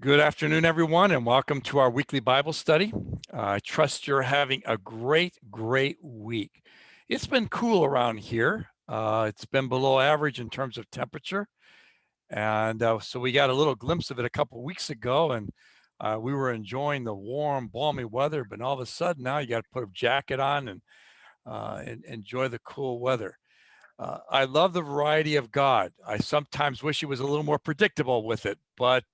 Good afternoon, everyone, and welcome to our weekly Bible study. I trust you're having a great week. It's been cool around here. It's been below average in terms of temperature. And so we got a little glimpse of it a couple weeks ago, and we were enjoying the warm, balmy weather. But all of a sudden now you got to put a jacket on and enjoy the cool weather. I love the variety of God. I sometimes wish He was a little more predictable with it, but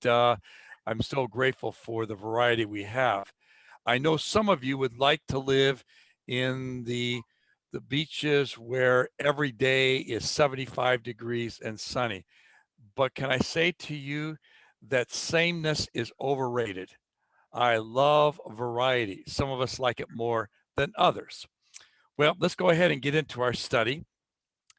I'm still grateful for the variety we have. I know some of you would like to live in the beaches where every day is 75 degrees and sunny. But can I say to you that sameness is overrated? I love variety. Some of us like it more than others. Well, let's go ahead and get into our study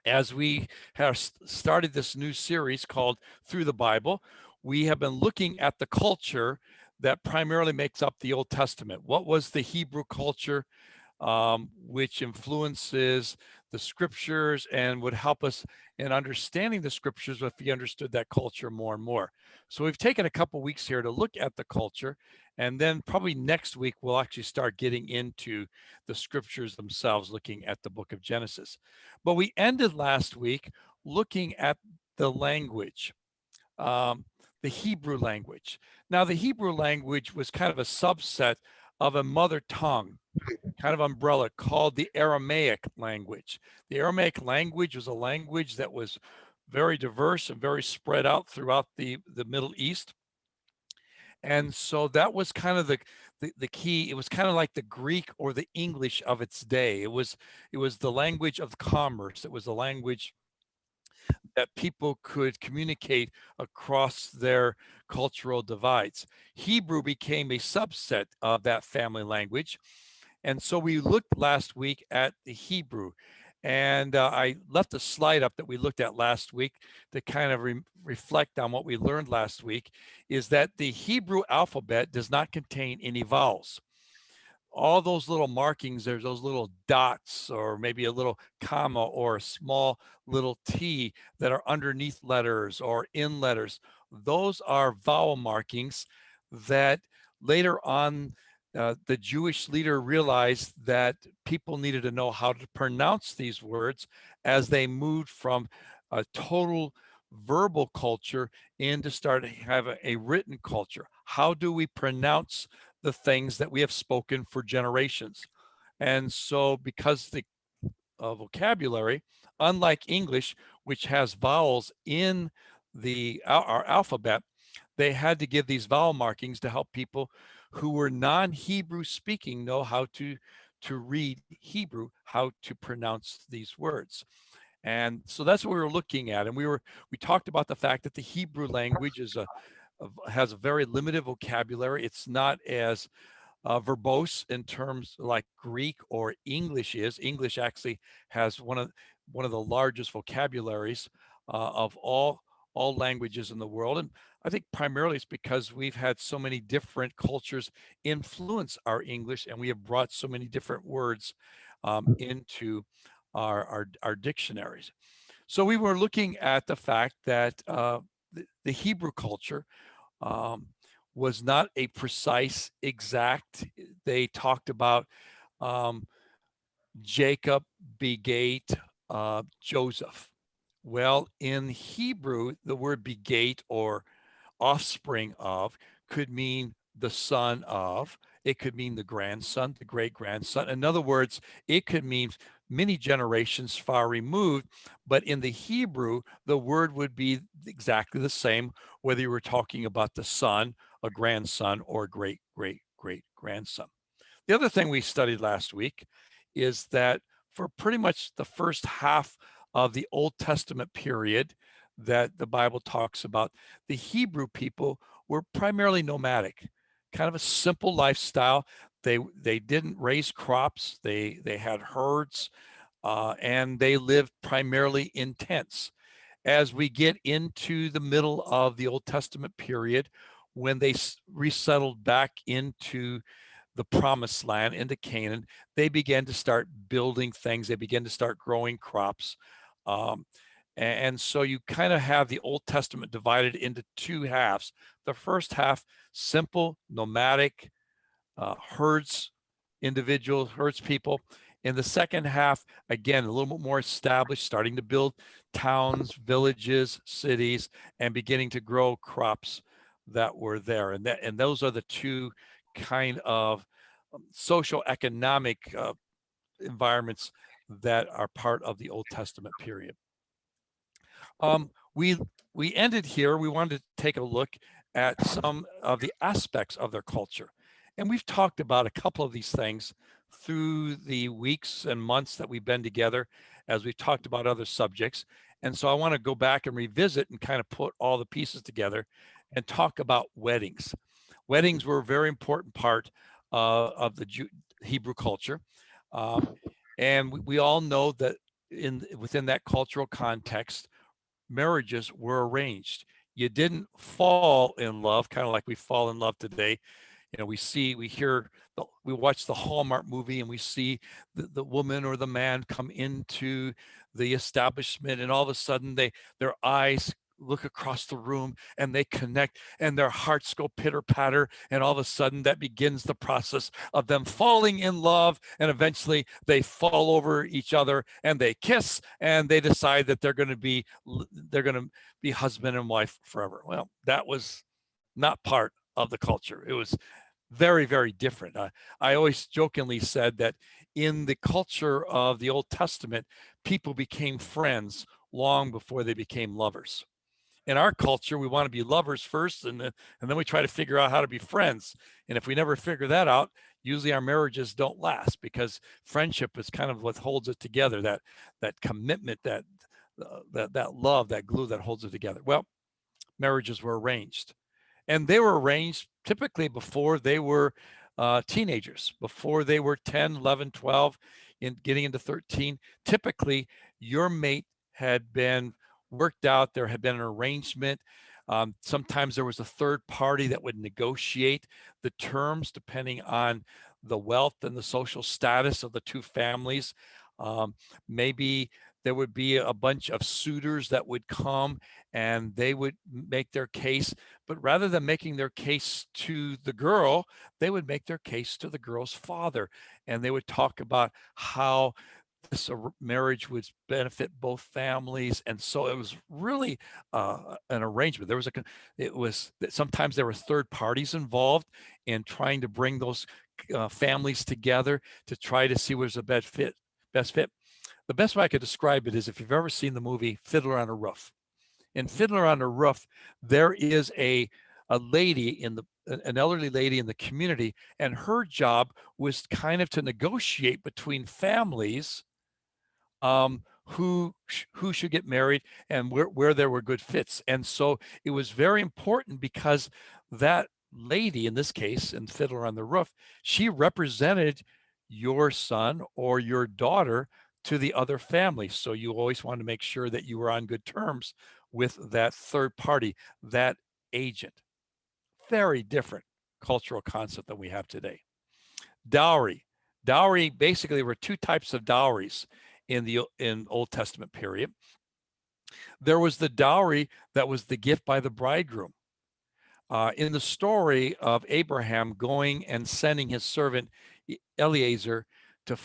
as we have started this new series called Through the Bible. We have been looking at the culture that primarily makes up the Old Testament. What was the Hebrew culture, which influences the scriptures and would help us in understanding the scriptures if we understood that culture more and more. So we've taken a couple weeks here to look at the culture, and then probably next week we'll actually start getting into the scriptures themselves, looking at the book of Genesis. But we ended last week looking at the language, um, the Hebrew language. Now, the Hebrew language was kind of a subset of a mother tongue kind of umbrella called the Aramaic language. The Aramaic language was a language that was very diverse and very spread out throughout the Middle East. And so that was kind of the key. It was kind of like the Greek or the English of its day. It was the language of commerce. It was the language that people could communicate across their cultural divides. Hebrew became a subset of that family language. And so we looked last week at the Hebrew. And I left a slide up that we looked at last week to kind of reflect on what we learned last week, is that the Hebrew alphabet does not contain any vowels. All those little markings, there's those little dots or maybe a little comma or a small little T that are underneath letters or in letters. Those are vowel markings that later on the Jewish leader realized that people needed to know how to pronounce these words as they moved from a total verbal culture into start to have a written culture. How do we pronounce the things that we have spoken for generations? And so because the vocabulary, unlike English, which has vowels in our alphabet, they had to give these vowel markings to help people who were non-Hebrew speaking know how to read Hebrew, how to pronounce these words. And so that's what we were looking at. And we talked about the fact that the Hebrew language has a very limited vocabulary. It's not as verbose in terms like Greek or English is. English actually has one of the largest vocabularies of all languages in the world. And I think primarily it's because we've had so many different cultures influence our English, and we have brought so many different words into our dictionaries. So we were looking at the fact that the Hebrew culture um, was not a precise, exact. They talked about um, Jacob begat Joseph. Well, in Hebrew, the word begat or offspring of could mean the son of, it could mean the grandson, the great grandson. In other words, it could mean many generations far removed, but in the Hebrew, the word would be exactly the same, whether you were talking about the son, a grandson, or great grandson. The other thing we studied last week is that for pretty much the first half of the Old Testament period that the Bible talks about, the Hebrew people were primarily nomadic, kind of a simple lifestyle. They didn't raise crops. They had herds, and they lived primarily in tents. As we get into the middle of the Old Testament period, when they resettled back into the promised land, into Canaan, they began to start building things. They began to start growing crops. Um, And so you kind of have the Old Testament divided into two halves. The first half, simple, nomadic, herds, individuals, herds people. In the second half, again, a little bit more established, starting to build towns, villages, cities, and beginning to grow crops that were there. And those are the two kind of social economic environments that are part of the Old Testament period. We ended here. We wanted to take a look at some of the aspects of their culture, and we've talked about a couple of these things through the weeks and months that we've been together, as we've talked about other subjects. And so I want to go back and revisit and kind of put all the pieces together and talk about weddings. Weddings were a very important part of the Hebrew culture, and we all know that within that cultural context, marriages were arranged. You didn't fall in love, kind of like we fall in love today. You know, we watch the Hallmark movie and we see the woman or the man come into the establishment, and all of a sudden their eyes look across the room and they connect and their hearts go pitter patter, and all of a sudden that begins the process of them falling in love, and eventually they fall over each other and they kiss and they decide that they're going to be husband and wife forever. Well, that was not part of the culture. It was very, very different. I always jokingly said that in the culture of the Old Testament, people became friends long before they became lovers. In our culture, we want to be lovers first, and then we try to figure out how to be friends. And if we never figure that out, usually our marriages don't last, because friendship is kind of what holds it together. That commitment, that love, that glue that holds it together. Well, marriages were arranged, and they were arranged typically before they were teenagers, before they were 10, 11, 12, in getting into 13. Typically, your mate had been worked out. There had been an arrangement. Sometimes there was a third party that would negotiate the terms depending on the wealth and the social status of the two families. Maybe there would be a bunch of suitors that would come and they would make their case, but rather than making their case to the girl, they would make their case to the girl's father, and they would talk about how this marriage would benefit both families. And so it was really an arrangement. Sometimes there were third parties involved in trying to bring those families together to try to see where's the best fit. The best way I could describe it is if you've ever seen the movie Fiddler on a Roof. In Fiddler on a Roof, there is an elderly lady in the community, and her job was kind of to negotiate between families who should get married and where there were good fits. And so it was very important, because that lady, in this case, in Fiddler on the Roof, she represented your son or your daughter to the other family. So you always want to make sure that you were on good terms with that third party, that agent. Very different cultural concept than we have today. Dowry. Dowry, basically, there were two types of dowries in Old Testament period. There was the dowry that was the gift by the bridegroom. In the story of Abraham going and sending his servant Eliezer to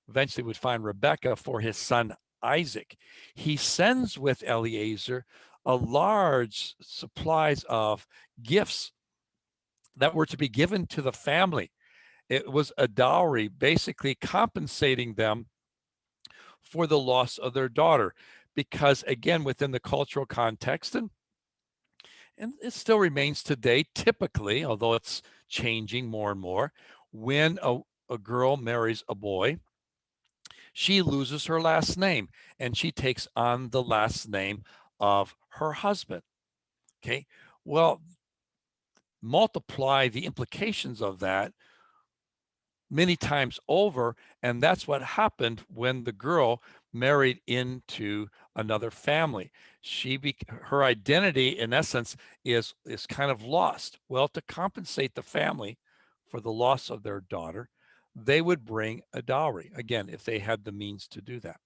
eventually would find Rebekah for his son Isaac, he sends with Eliezer a large supplies of gifts that were to be given to the family. It was a dowry, basically compensating them for the loss of their daughter, because again, within the cultural context, and it still remains today, typically, although it's changing more and more, when a girl marries a boy, she loses her last name and she takes on the last name of her husband. Okay, well, multiply the implications of that many times over, and that's what happened when the girl married into another family. Her identity, in essence, is kind of lost. Well, to compensate the family for the loss of their daughter, they would bring a dowry, again, if they had the means to do that.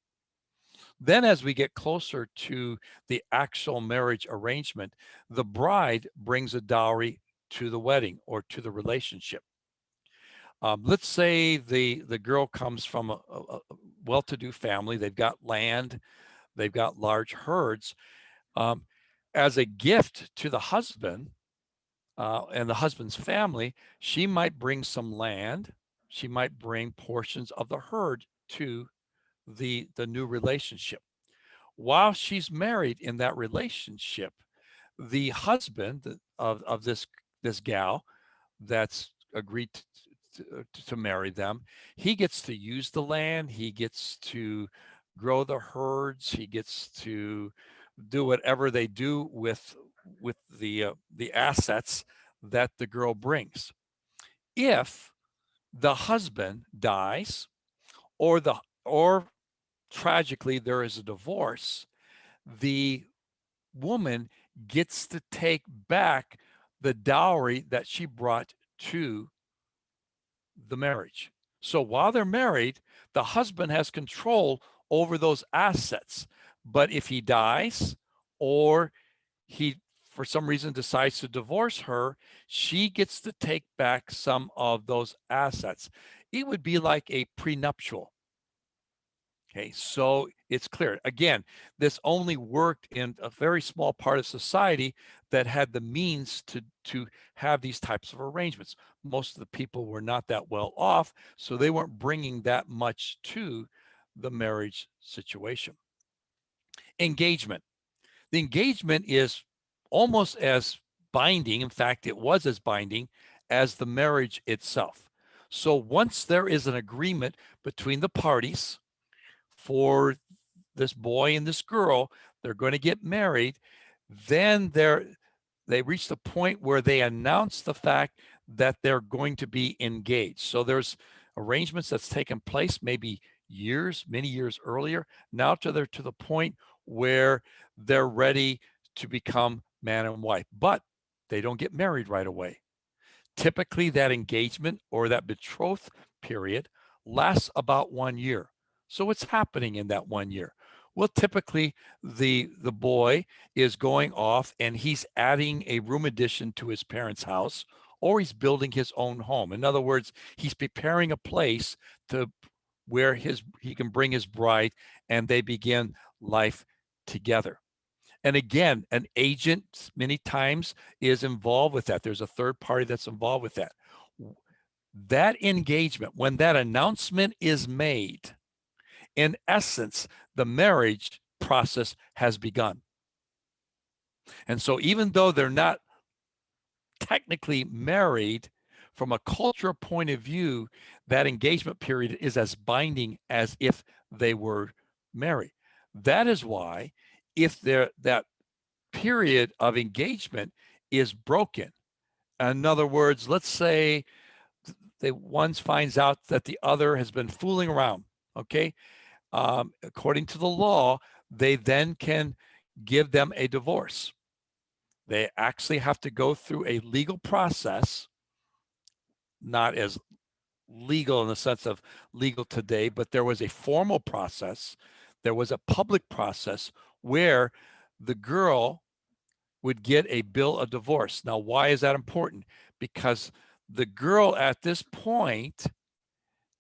Then as we get closer to the actual marriage arrangement, the bride brings a dowry to the wedding or to the relationship. Let's say the girl comes from a well-to-do family. They've got land, they've got large herds. Um, as a gift to the husband and the husband's family, she might bring some land. She might bring portions of the herd to the new relationship. While she's married in that relationship, the husband of this gal that's agreed to marry them, he gets to use the land, he gets to grow the herds, he gets to do whatever they do with the assets that the girl brings. If the husband dies, or tragically there is a divorce, the woman gets to take back the dowry that she brought to the marriage. So while they're married, the husband has control over those assets. But if he dies, or he for some reason decides to divorce her, she gets to take back some of those assets. It would be like a prenuptial. Okay, so it's clear. Again, this only worked in a very small part of society that had the means to have these types of arrangements. Most of the people were not that well off, so they weren't bringing that much to the marriage situation. Engagement. The engagement is almost as binding. In fact, it was as binding as the marriage itself. So once there is an agreement between the parties for this boy and this girl, they're going to get married, then they reach the point where they announce the fact that they're going to be engaged. So there's arrangements that's taken place maybe many years earlier. Now to the point where they're ready to become man and wife, but they don't get married right away. Typically, that engagement or that betroth period lasts about 1 year. So what's happening in that 1 year? Well, typically the boy is going off and he's adding a room addition to his parents' house, or he's building his own home. In other words, he's preparing a place to where he can bring his bride and they begin life together. And again, an agent many times is involved with that. There's a third party that's involved with that. That engagement, when that announcement is made, in essence, the marriage process has begun. And so even though they're not technically married, from a cultural point of view, that engagement period is as binding as if they were married. That is why if that period of engagement is broken, in other words, let's say one finds out that the other has been fooling around, okay? According to the law, they then can give them a divorce. They actually have to go through a legal process, not as legal in the sense of legal today, but there was a formal process. There was a public process where the girl would get a bill of divorce. Now, why is that important? Because the girl at this point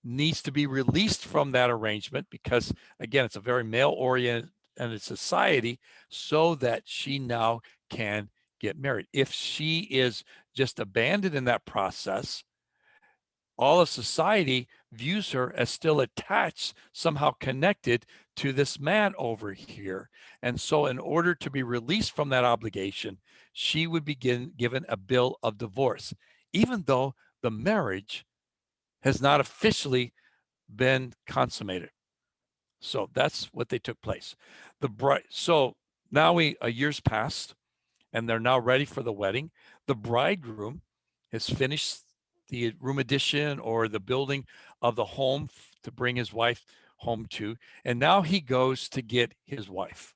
needs to be released from that arrangement because, again, it's a very male-oriented society, so that she now can get married. If she is just abandoned in that process, all of society views her as still attached, somehow connected to this man over here. And so in order to be released from that obligation, she would begin given a bill of divorce, even though the marriage has not officially been consummated. So that's what they took place. So now a year's passed and they're now ready for the wedding. The bridegroom has finished the room addition or the building of the home to bring his wife home to. And now he goes to get his wife.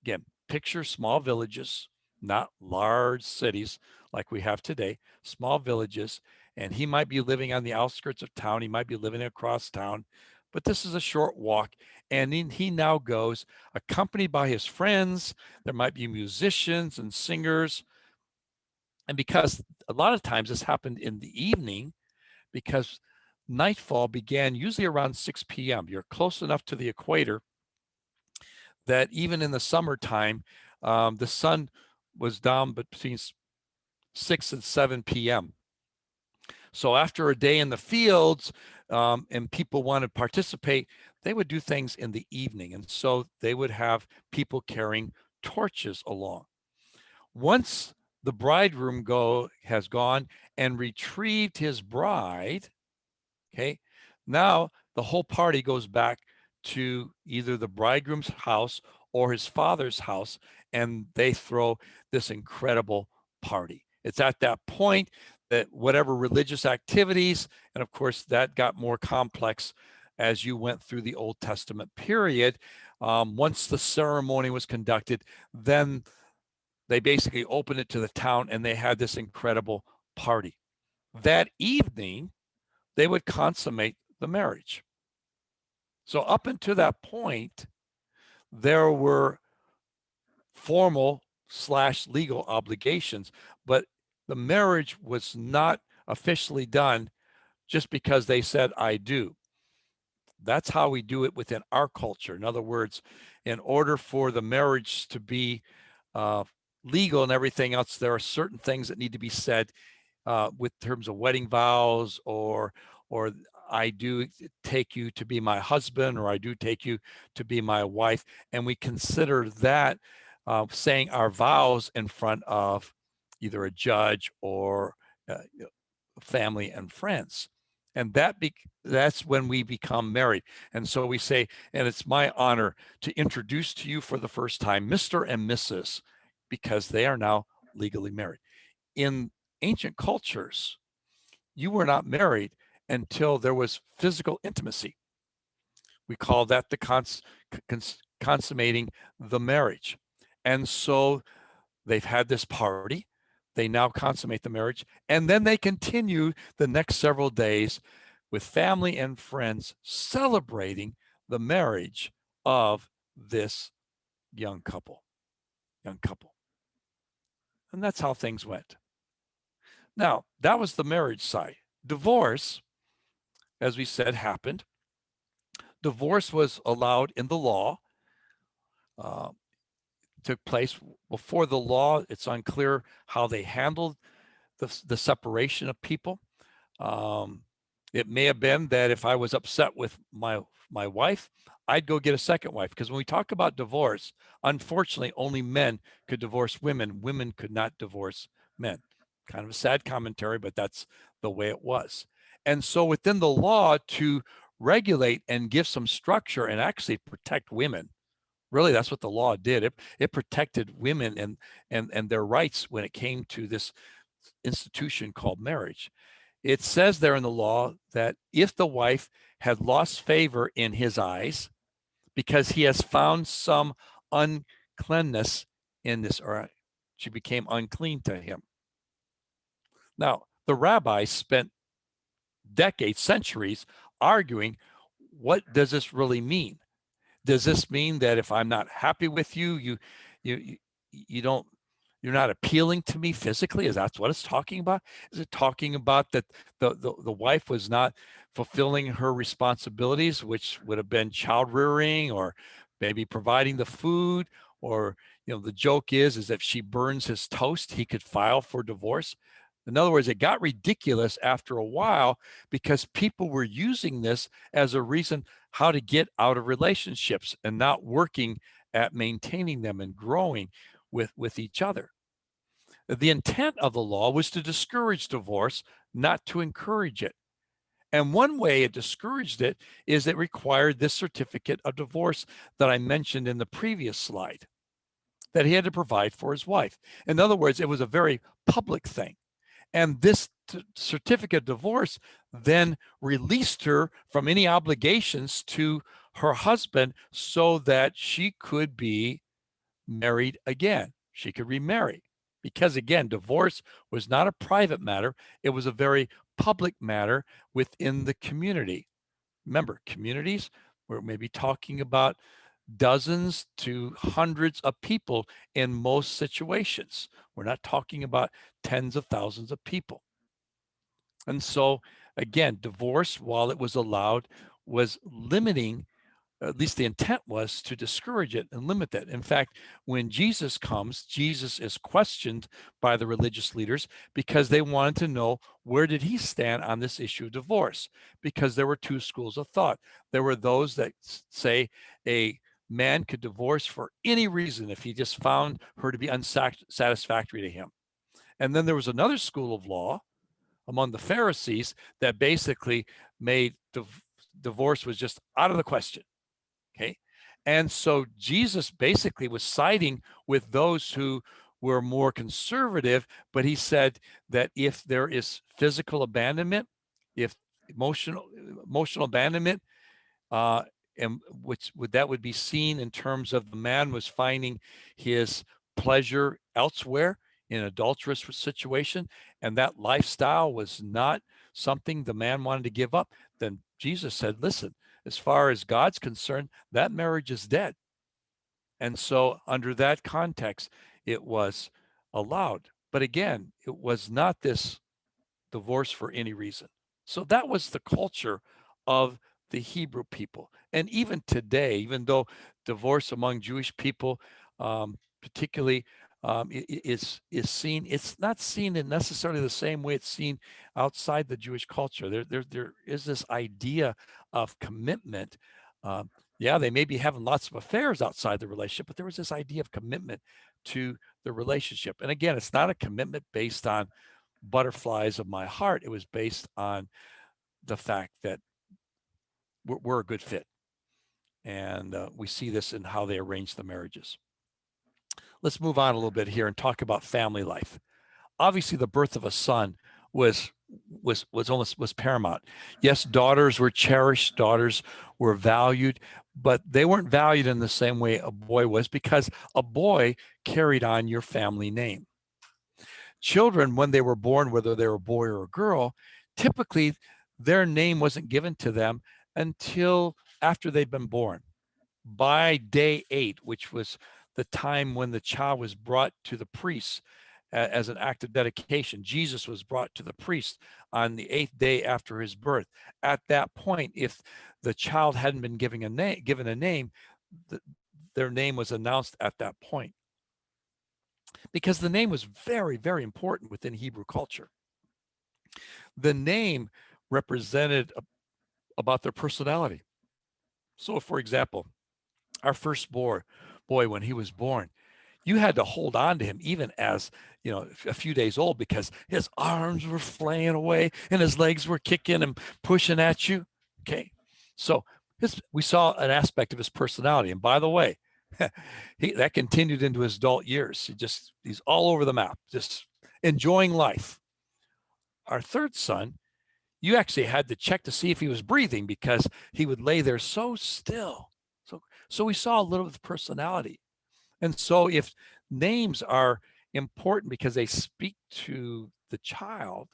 Again, picture small villages, not large cities like we have today, small villages. And he might be living on the outskirts of town. He might be living across town. but this is a short walk. And he now goes accompanied by his friends. There might be musicians and singers. And because a lot of times this happened in the evening, because nightfall began usually around 6 p.m. You're close enough to the equator that even in the summertime, the sun was down between 6 and 7 p.m. So after a day in the fields, and people want to participate, they would do things in the evening. And so they would have people carrying torches along. Once the bridegroom has gone and retrieved his bride, okay, now the whole party goes back to either the bridegroom's house or his father's house, and they throw this incredible party. It's at that point that whatever religious activities, and of course that got more complex as you went through the Old Testament period. Once the ceremony was conducted, then they basically opened it to the town and they had this incredible party. That evening, they would consummate the marriage. So up until that point, there were formal / legal obligations, but the marriage was not officially done just because they said, I do. That's how we do it within our culture. In other words, in order for the marriage to be legal and everything else, there are certain things that need to be said with terms of wedding vows, or I do take you to be my husband, or I do take you to be my wife. And we consider that saying our vows in front of either a judge or family and friends. And that's when we become married. And so we say, and it's my honor to introduce to you for the first time, Mr. and Mrs., because they are now legally married. In ancient cultures, you were not married until there was physical intimacy. We call that the consummating the marriage. And so they've had this party. They now consummate the marriage, and then they continue the next several days with family and friends celebrating the marriage of this young couple. And that's how things went. Now, that was the marriage side. Divorce, as we said, happened. Divorce was allowed in the law. Took place before the law. It's unclear how they handled the separation of people. It may have been that if I was upset with my wife, I'd go get a second wife. Because when we talk about divorce, unfortunately, only men could divorce women. Women could not divorce men. Kind of a sad commentary, but that's the way it was. And so within the law, to regulate and give some structure and actually protect women, really that's what the law did. It protected women and their rights when it came to this institution called marriage. It says there in the law that if the wife had lost favor in his eyes because he has found some uncleanness in this, or she became unclean to him. Now, the rabbis spent decades, centuries arguing, what does this really mean? Does this mean that if I'm not happy with you, you don't, you're not appealing to me physically? Is that what it's talking about? Is it talking about that the wife was not fulfilling her responsibilities, which would have been child rearing or maybe providing the food? Or, the joke is if she burns his toast, he could file for divorce. In other words, it got ridiculous after a while because people were using this as a reason how to get out of relationships and not working at maintaining them and growing with each other. The intent of the law was to discourage divorce, not to encourage it. And one way it discouraged it is it required this certificate of divorce that I mentioned in the previous slide that he had to provide for his wife. In other words, it was a very public thing. And this certificate of divorce then released her from any obligations to her husband so that she could be married again. She could remarry. Because again, divorce was not a private matter. It was a very public matter within the community. Remember, communities, we're maybe talking about dozens to hundreds of people in most situations. We're not talking about tens of thousands of people. And so, again, divorce, while it was allowed, was limiting, at least the intent was to discourage it and limit that. In fact, when Jesus comes, Jesus is questioned by the religious leaders because they wanted to know, where did he stand on this issue of divorce? Because there were two schools of thought. There were those that say a man could divorce for any reason if he just found her to be unsatisfactory to him. And then there was another school of law among the Pharisees that basically made divorce was just out of the question. Okay. And so Jesus basically was siding with those who were more conservative, but he said that if there is physical abandonment, if emotional abandonment, uh, and which would be seen in terms of the man was finding his pleasure elsewhere in an adulterous situation, and that lifestyle was not something the man wanted to give up, then Jesus said, listen, as far as God's concerned, that marriage is dead. And so under that context, it was allowed. But again, it was not this divorce for any reason. So that was the culture of the Hebrew people. And even today, even though divorce among Jewish people, particularly, is seen, it's not seen in necessarily the same way it's seen outside the Jewish culture. There is this idea of commitment. Yeah, they may be having lots of affairs outside the relationship, but there was this idea of commitment to the relationship. And again, it's not a commitment based on butterflies of my heart. It was based on the fact that we're a good fit. And we see this in how they arrange the marriages. Let's move on a little bit here and talk about family life. Obviously, the birth of a son was paramount. Yes, daughters were cherished, daughters were valued, but they weren't valued in the same way a boy was, because a boy carried on your family name. Children, when they were born, whether they were a boy or a girl, typically their name wasn't given to them until after they'd been born. By day 8, which was the time when the child was brought to the priest as an act of dedication, Jesus was brought to the priest on the 8th day after his birth. At that point, if the child hadn't been given a name, their name was announced at that point, because the name was very, very important within Hebrew culture. The name represented about their personality. So, for example, our first boy, when he was born, you had to hold on to him even as, a few days old, because his arms were flaying away and his legs were kicking and pushing at you. Okay. So we saw an aspect of his personality. And by the way, that continued into his adult years. He's all over the map, just enjoying life. Our third son, you actually had to check to see if he was breathing, because he would lay there so still. So we saw a little of the personality. And so if names are important because they speak to the child,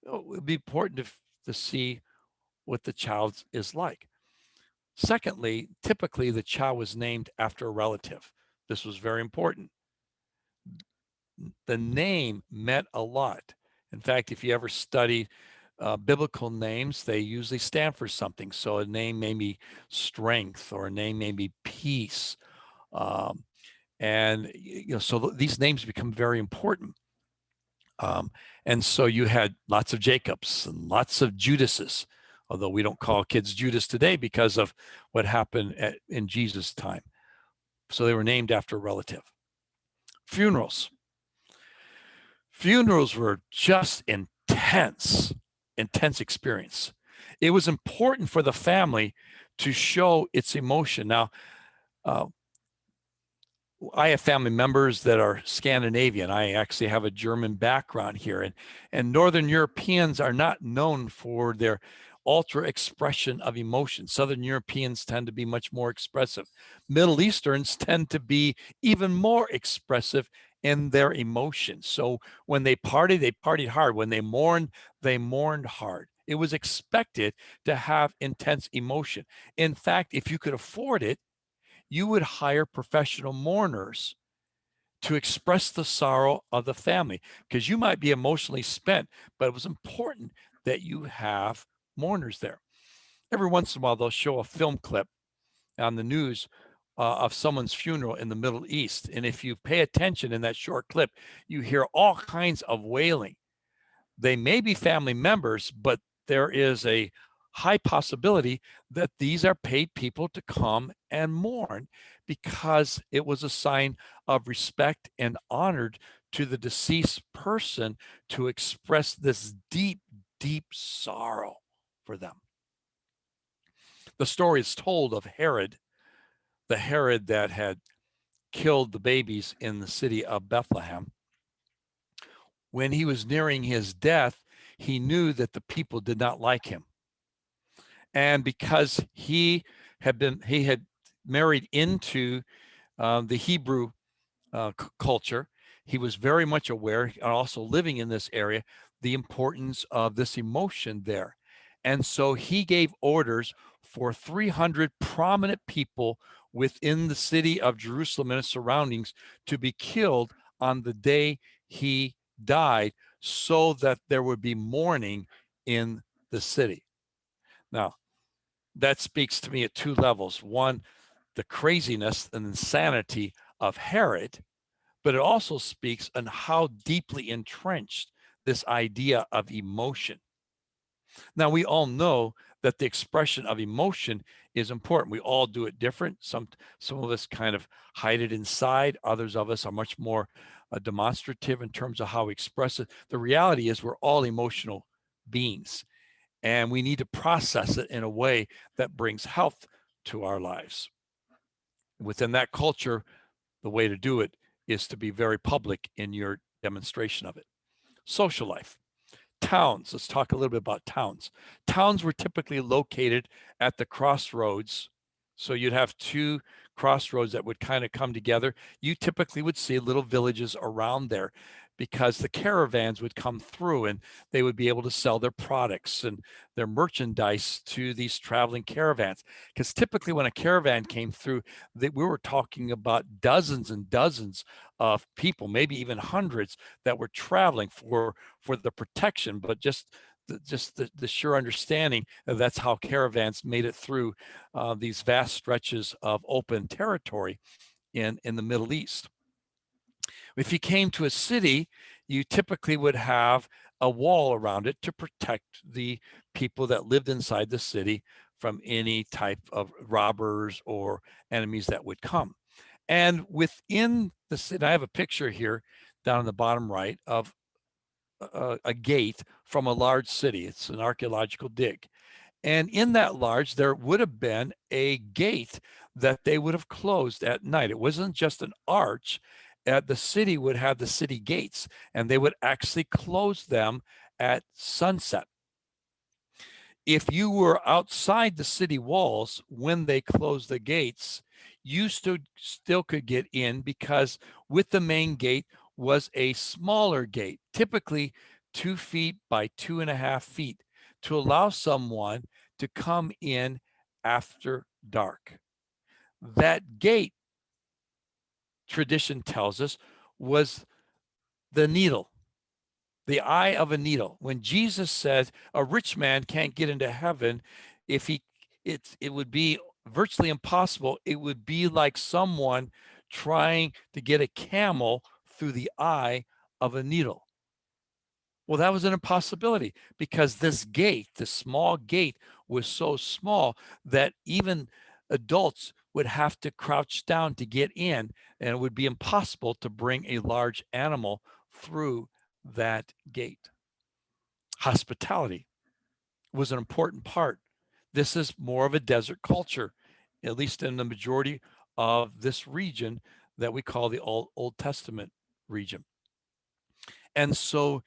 it would be important to see what the child is like. Secondly, typically the child was named after a relative. This was very important. The name meant a lot. In fact, if you ever study biblical names, they usually stand for something. So a name may be strength, or a name may be peace. And so these names become very important. And so you had lots of Jacobs and lots of Judases, although we don't call kids Judas today because of what happened in Jesus' time. So they were named after a relative. Funerals were just intense experience. It was important for the family to show its emotion. Now, I have family members that are Scandinavian. I actually have a German background here, and Northern Europeans are not known for their ultra expression of emotion. Southern Europeans tend to be much more expressive. Middle Easterns tend to be even more expressive in their emotions. So when they partied hard. When they mourned hard. It was expected to have intense emotion. In fact, if you could afford it, you would hire professional mourners to express the sorrow of the family, because you might be emotionally spent, but it was important that you have mourners there. Every once in a while, they'll show a film clip on the news of someone's funeral in the Middle East. And if you pay attention in that short clip, you hear all kinds of wailing. They may be family members, but there is a high possibility that these are paid people to come and mourn, because it was a sign of respect and honored to the deceased person to express this deep, deep sorrow for them. The story is told of Herod, the Herod that had killed the babies in the city of Bethlehem. When he was nearing his death, he knew that the people did not like him. And because he had married into the Hebrew culture, he was very much aware, and also living in this area, the importance of this emotion there. And so he gave orders for 300 prominent people within the city of Jerusalem and its surroundings to be killed on the day he died, so that there would be mourning in the city. Now, that speaks to me at two levels. One, the craziness and insanity of Herod, but it also speaks on how deeply entrenched this idea of emotion. Now, we all know that the expression of emotion is important. We all do it different. Some of us kind of hide it inside. Others of us are much more demonstrative in terms of how we express it. The reality is we're all emotional beings, and we need to process it in a way that brings health to our lives. Within that culture, the way to do it is to be very public in your demonstration of it. Social life. Towns. Let's talk a little bit about towns. Towns were typically located at the crossroads. So you'd have two crossroads that would kind of come together. You typically would see little villages around there, because the caravans would come through and they would be able to sell their products and their merchandise to these traveling caravans. Because typically when a caravan came through, we were talking about dozens and dozens of people, maybe even hundreds, that were traveling for the protection, but just the sure understanding that that's how caravans made it through these vast stretches of open territory in the Middle East. If you came to a city, you typically would have a wall around it to protect the people that lived inside the city from any type of robbers or enemies that would come. And within the city, I have a picture here down in the bottom right of a gate from a large city. It's an archaeological dig. And in that large, there would have been a gate that they would have closed at night. It wasn't just an arch. The city would have the city gates, and they would actually close them at sunset. If you were outside the city walls when they closed the gates, you still could get in, because with the main gate was a smaller gate, typically 2 feet by 2.5 feet, to allow someone to come in after dark. That gate, tradition tells us, was the needle, the eye of a needle. When Jesus said a rich man can't get into heaven, if it would be virtually impossible. It would be like someone trying to get a camel through the eye of a needle. Well, that was an impossibility, because this gate, this small gate, was so small that even adults would have to crouch down to get in, and it would be impossible to bring a large animal through that gate. Hospitality was an important part. This is more of a desert culture, at least in the majority of this region that we call the Old Testament region. And so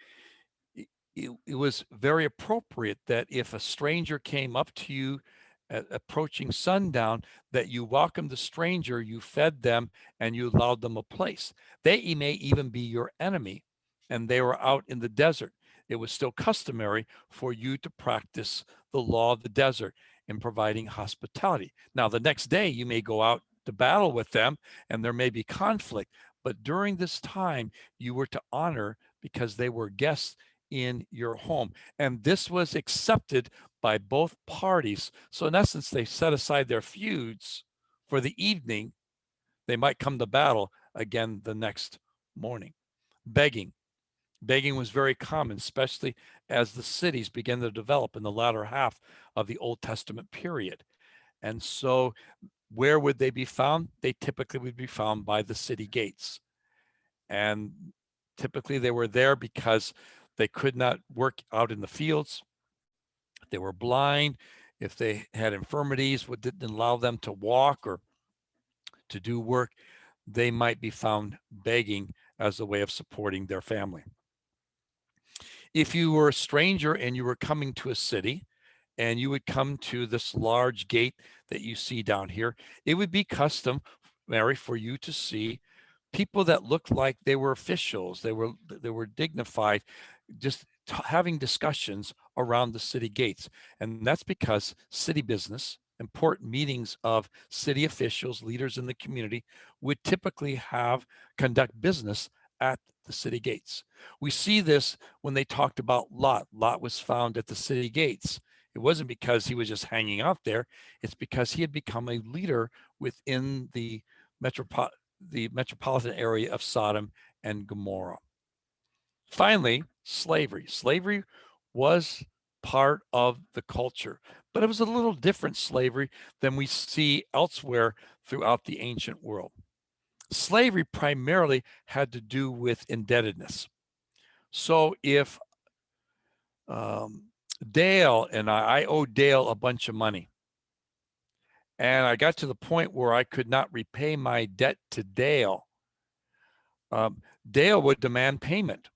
it was very appropriate that if a stranger came up to you approaching sundown, that you welcomed the stranger, you fed them, and you allowed them a place. They may even be your enemy, and they were out in the desert. it was still customary for you to practice the law of the desert in providing hospitality. Now, the next day you may go out to battle with them and there may be conflict, but during this time you were to honor because they were guests in your home. And this was accepted by both parties. So in essence, they set aside their feuds for the evening. They might come to battle again the next morning. Begging. Begging was very common, especially as the cities began to develop in the latter half of the Old Testament period. And so where would they be found? They typically would be found by the city gates. And typically they were there because they could not work out in the fields. They were blind. If they had infirmities, what didn't allow them to walk or to do work, they might be found begging as a way of supporting their family. If you were a stranger and you were coming to a city and you would come to this large gate that you see down here, it would be customary for you to see people that looked like they were officials. They were dignified, just having discussions around the city gates. And that's because city business, important meetings of city officials, leaders in the community, would typically conduct business at the city gates. We see this when they talked about Lot. Lot was found at the city gates. It wasn't because he was just hanging out there. It's because he had become a leader within the metropolitan area of Sodom and Gomorrah. Finally, slavery. Slavery was part of the culture, but it was a little different slavery than we see elsewhere throughout the ancient world. Slavery primarily had to do with indebtedness. So if Dale and I owed Dale a bunch of money, and I got to the point where I could not repay my debt to Dale, Dale would demand payment.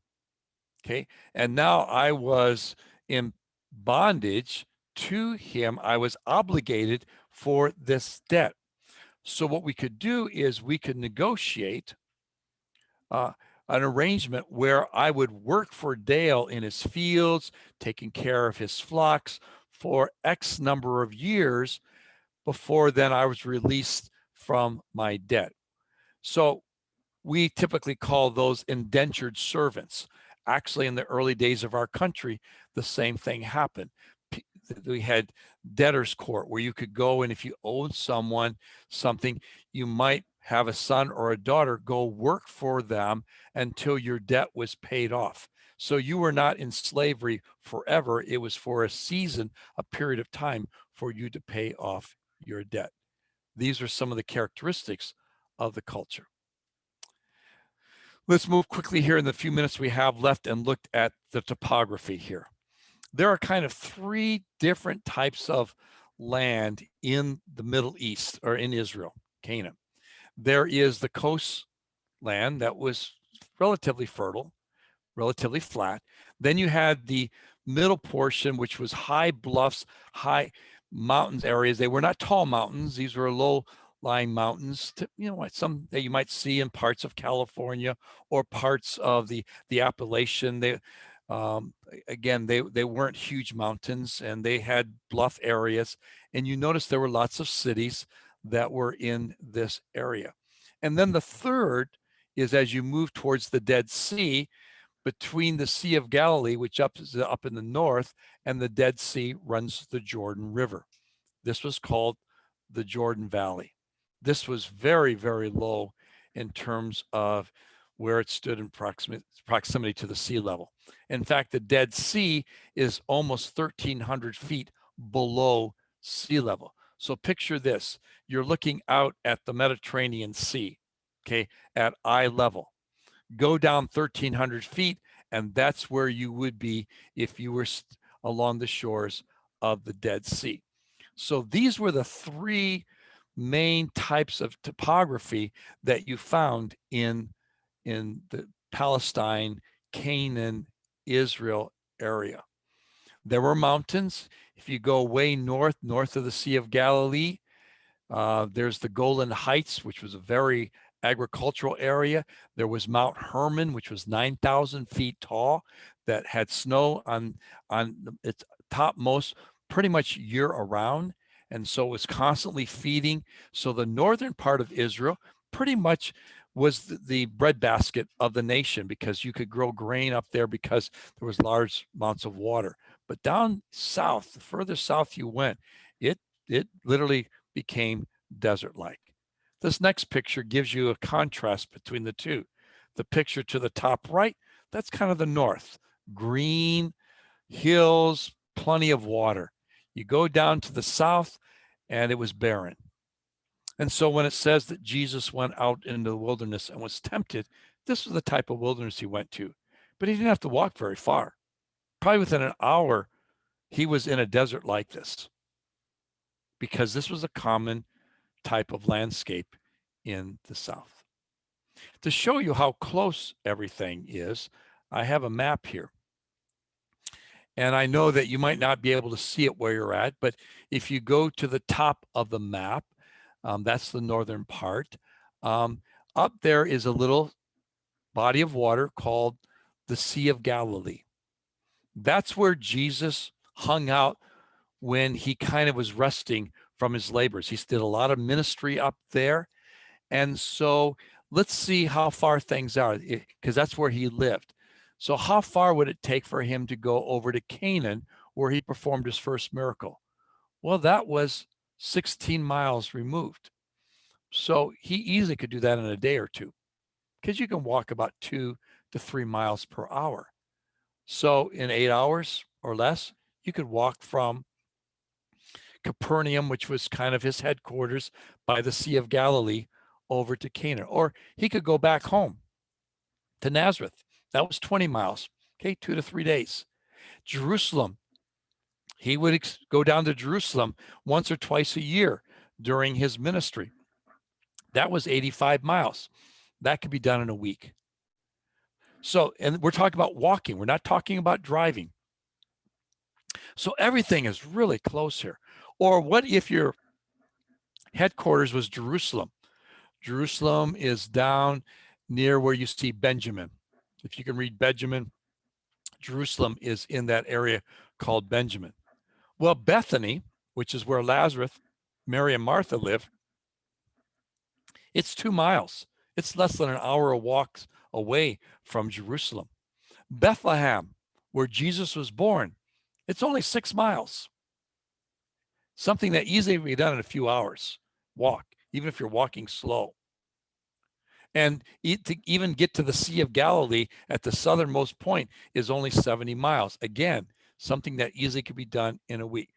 Okay. And now I was in bondage to him. I was obligated for this debt. So what we could do is we could negotiate an arrangement where I would work for Dale in his fields, taking care of his flocks for X number of years before then I was released from my debt. So we typically call those indentured servants. Actually, in the early days of our country, the same thing happened. We had debtor's court where you could go, and if you owed someone something, you might have a son or a daughter go work for them until your debt was paid off. So you were not in slavery forever. It was for a season, a period of time for you to pay off your debt. These are some of the characteristics of the culture. Let's move quickly here in the few minutes we have left and look at the topography here. There are kind of three different types of land in the Middle East or in Israel, Canaan. There is the coastland that was relatively fertile, relatively flat. Then you had the middle portion, which was high bluffs, high mountains areas. They were not tall mountains. These were low-lying mountains, some that you might see in parts of California or parts of the Appalachian. Again, they weren't huge mountains and they had bluff areas. And you notice there were lots of cities that were in this area. And then the third is as you move towards the Dead Sea, between the Sea of Galilee, which is up in the north, and the Dead Sea runs the Jordan River. This was called the Jordan Valley. This was very, very low in terms of where it stood in proximity to the sea level. In fact, the Dead Sea is almost 1,300 feet below sea level. So picture this, you're looking out at the Mediterranean Sea, okay, at eye level. Go down 1,300 feet, and that's where you would be if you were along the shores of the Dead Sea. So these were the three main types of topography that you found in the Palestine, Canaan, Israel area. There were mountains. If you go way north of the Sea of Galilee, there's the Golan Heights, which was a very agricultural area. There was Mount Hermon, which was 9,000 feet tall, that had snow on its topmost pretty much year around. And so it was constantly feeding. So the northern part of Israel pretty much was the breadbasket of the nation, because you could grow grain up there because there was large amounts of water. But down south, the further south you went, it literally became desert-like. This next picture gives you a contrast between the two. The picture to the top right, that's kind of the north. Green, hills, plenty of water. You go down to the south, and it was barren. And so when it says that Jesus went out into the wilderness and was tempted, this was the type of wilderness he went to. But he didn't have to walk very far. Probably within an hour, he was in a desert like this, because this was a common type of landscape in the south. To show you how close everything is, I have a map here. And I know that you might not be able to see it where you're at, but if you go to the top of the map, that's the northern part. Up there is a little body of water called the Sea of Galilee. That's where Jesus hung out when he kind of was resting from his labors. He did a lot of ministry up there. And so let's see how far things are, because that's where he lived. So how far would it take for him to go over to Canaan, where he performed his first miracle? Well, that was 16 miles removed. So he easily could do that in a day or two, because you can walk about 2 to 3 miles per hour. So in 8 hours or less, you could walk from Capernaum, which was kind of his headquarters by the Sea of Galilee, over to Canaan. Or he could go back home to Nazareth. That was 20 miles, okay, 2 to 3 days. Jerusalem, he would go down to Jerusalem once or twice a year during his ministry. That was 85 miles. That could be done in a week. So, and we're talking about walking. We're not talking about driving. So everything is really close here. Or what if your headquarters was Jerusalem? Jerusalem is down near where you see Benjamin. If you can read Benjamin, Jerusalem is in that area called Benjamin. Well, Bethany, which is where Lazarus, Mary, and Martha live, it's 2 miles. It's less than an hour of walks away from Jerusalem. Bethlehem, where Jesus was born, it's only 6 miles. Something that easily can be done in a few hours walk, even if you're walking slow. And to even get to the Sea of Galilee at the southernmost point is only 70 miles. Again, something that easily could be done in a week.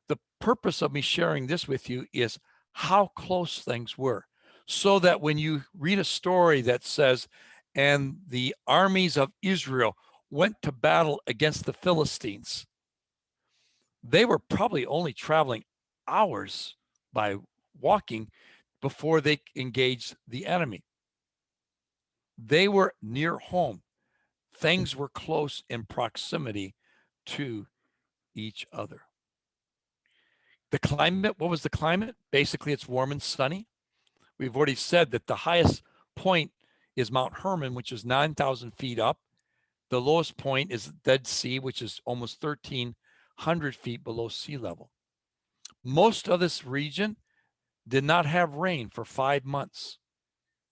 The purpose of me sharing this with you is how close things were, so that when you read a story that says, and the armies of Israel went to battle against the Philistines, they were probably only traveling hours by walking before they engaged the enemy. They were near home. Things were close in proximity to each other. The climate, what was the climate? Basically, it's warm and sunny. We've already said that the highest point is Mount Hermon, which is 9,000 feet up. The lowest point is the Dead Sea, which is almost 1,300 feet below sea level. Most of this region did not have rain for 5 months.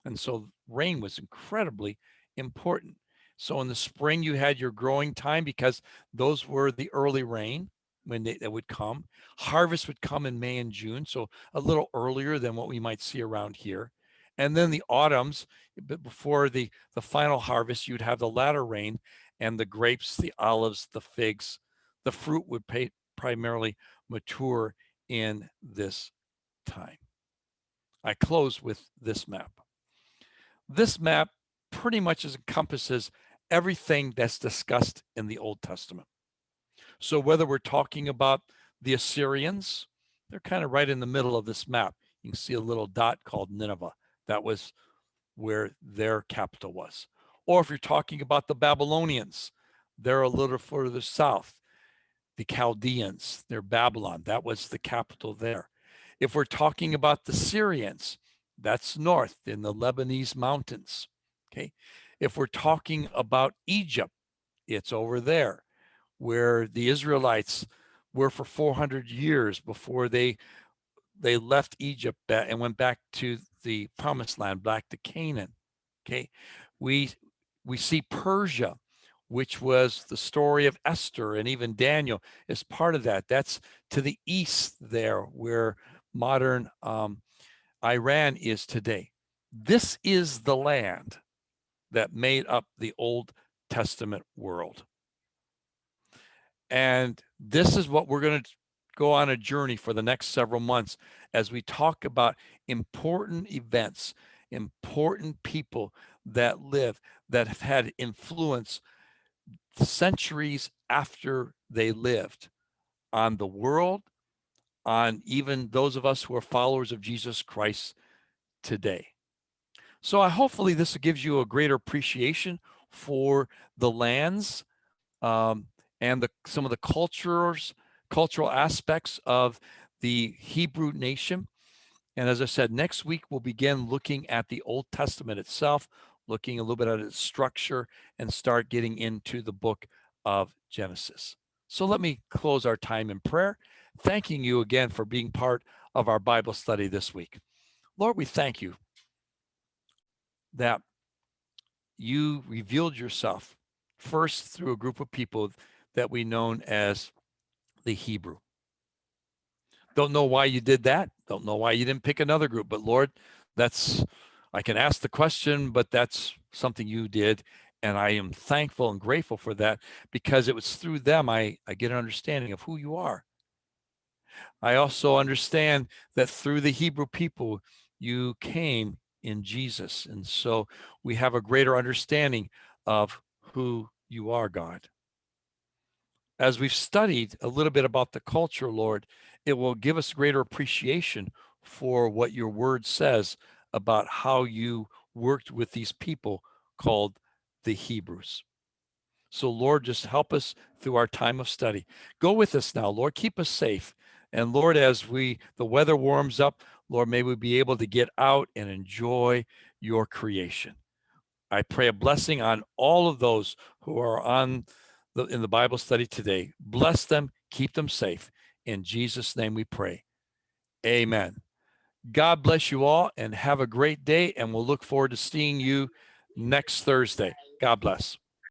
And so rain was incredibly important. So in the spring, you had your growing time, because those were the early rain when they would come. Harvest would come in May and June, so a little earlier than what we might see around here. And then the autumns, but before the final harvest, you'd have the latter rain, and the grapes, the olives, the figs, the fruit would primarily mature in this time. I close with this map. This map pretty much encompasses everything that's discussed in the Old Testament. So whether we're talking about the Assyrians, they're kind of right in the middle of this map. You can see a little dot called Nineveh. That was where their capital was. Or if you're talking about the Babylonians, they're a little further south. The Chaldeans, they're Babylon. That was the capital there. If we're talking about the Syrians, that's north in the Lebanese mountains. Okay. If we're talking about Egypt, it's over there where the Israelites were for 400 years before they left Egypt and went back to the promised land, back to Canaan. Okay. We see Persia, which was the story of Esther and even Daniel is part of that. That's to the east there where modern Iran is today. This is the land that made up the Old Testament world. And this is what we're going to go on a journey for the next several months as we talk about important events, important people that live, that have had influence centuries after they lived on the world, on even those of us who are followers of Jesus Christ today. So hopefully this gives you a greater appreciation for the lands and some of the cultural aspects of the Hebrew nation. And as I said, next week we'll begin looking at the Old Testament itself, looking a little bit at its structure, and start getting into the book of Genesis. So let me close our time in prayer, thanking you again for being part of our Bible study this week. Lord, we thank you that you revealed yourself first through a group of people that we known as the Hebrew. Don't know why you did that. Don't know why you didn't pick another group. But Lord, I can ask the question, but that's something you did. And I am thankful and grateful for that because it was through them I get an understanding of who you are. I also understand that through the Hebrew people, you came in Jesus. And so we have a greater understanding of who you are, God. As we've studied a little bit about the culture, Lord, it will give us greater appreciation for what your word says about how you worked with these people called the Hebrews. So, Lord, just help us through our time of study. Go with us now, Lord. Keep us safe. And Lord, as the weather warms up, Lord, may we be able to get out and enjoy your creation. I pray a blessing on all of those who are in the Bible study today. Bless them, keep them safe. In Jesus' name we pray. Amen. God bless you all and have a great day. And we'll look forward to seeing you next Thursday. God bless.